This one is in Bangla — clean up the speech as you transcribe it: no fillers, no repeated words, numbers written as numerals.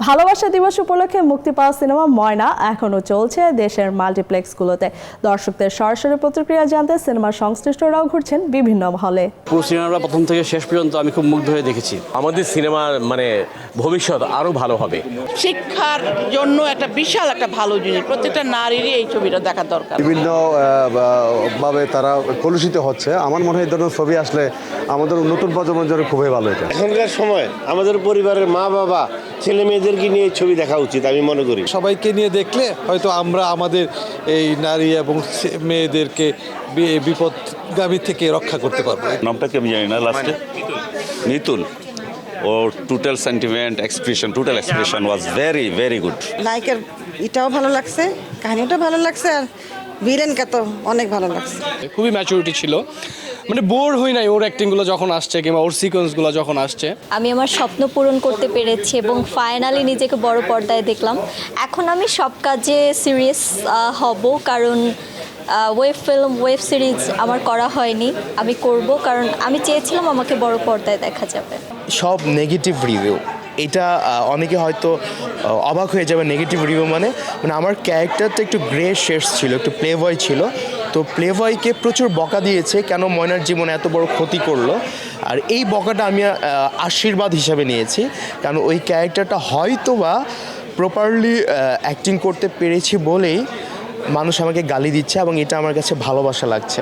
ভালোবাসা দিবস উপলক্ষে মুক্তি পাওয়া সিনেমা ময়না এখনো চলছে দেশের মাল্টিপ্লেক্সগুলোতে। দর্শকদের সরাসরি প্রতিক্রিয়া জানতে সিনেমার সংশ্লিষ্টরাও ঘুরছেন বিভিন্ন হলে। পুরো সিনেমাটা প্রথম থেকে শেষ পর্যন্ত আমি খুব মুগ্ধ হয়ে দেখেছি। আমাদের সিনেমার ভবিষ্যৎ আরো ভালো হবে। শিক্ষার জন্য একটা বিশাল একটা ভালো জিনিস, প্রত্যেকটা নারীরই এই ছবিটা দেখা দরকার। বিভিন্ন ভাবে তারা কলুষিত হচ্ছে। আমার মনে হয় এই ধরনের ছবি আসলে আমাদের নতুন প্রজন্মের জন্য খুবই ভালো। এটা এখনকার সময় আমাদের পরিবারের মা বাবা ছেলে মেয়েদেরকে নিয়ে ছবি দেখা উচিত আমি মনে করি। সবাইকে নিয়ে দেখলে হয়তো আমরা আমাদের এই নারী এবং মেয়েদেরকে বিপদগামী থেকে রক্ষা করতে পারবো। নামটা কি আমি জানি না, লাস্টে নিতুল ওর total sentiment total expression was very very good. নায়িকার এটাও ভালো লাগছে, কাহিনীটাও ভালো লাগছে, আর ভিলেনকে তো অনেক ভালো লাগছে। খুবই ম্যাচুরিটি ছিল, মানে বোর হই নাই ওর অ্যাক্টিংগুলো যখন আসছে কিংবা ওর সিকোয়েন্সগুলো যখন আসছে। আমি আমার স্বপ্ন পূরণ করতে পেরেছি এবং ফাইনালি নিজেকে বড় পর্দায় দেখলাম। এখন আমি সব কাজে সিরিয়াস হব, কারণ ওয়েব সিরিজ আমার করা হয়নি, আমি করব, কারণ আমি চেয়েছিলাম আমাকে বড় পর্দায় দেখা যাবে। সব নেগেটিভ রিভিউ, এটা অনেকে হয়তো অবাক হয়ে যাবে। নেগেটিভ রিভিউ মানে আমার ক্যারেক্টারটা একটু গ্রে শেডস ছিল, একটু প্লে বয় ছিল, তো প্লে বয়কে প্রচুর বকা দিয়েছে কেন ময়নার জীবনে এত বড় ক্ষতি করলো। আর এই বকাটা আমি আশীর্বাদ হিসাবে নিয়েছি, কারণ ওই ক্যারেক্টারটা হয়তো বা প্রপারলি অ্যাক্টিং করতে পেরেছি বলেই মানুষ আমাকে গালি দিচ্ছে এবং এটা আমার কাছে ভালোবাসা লাগছে।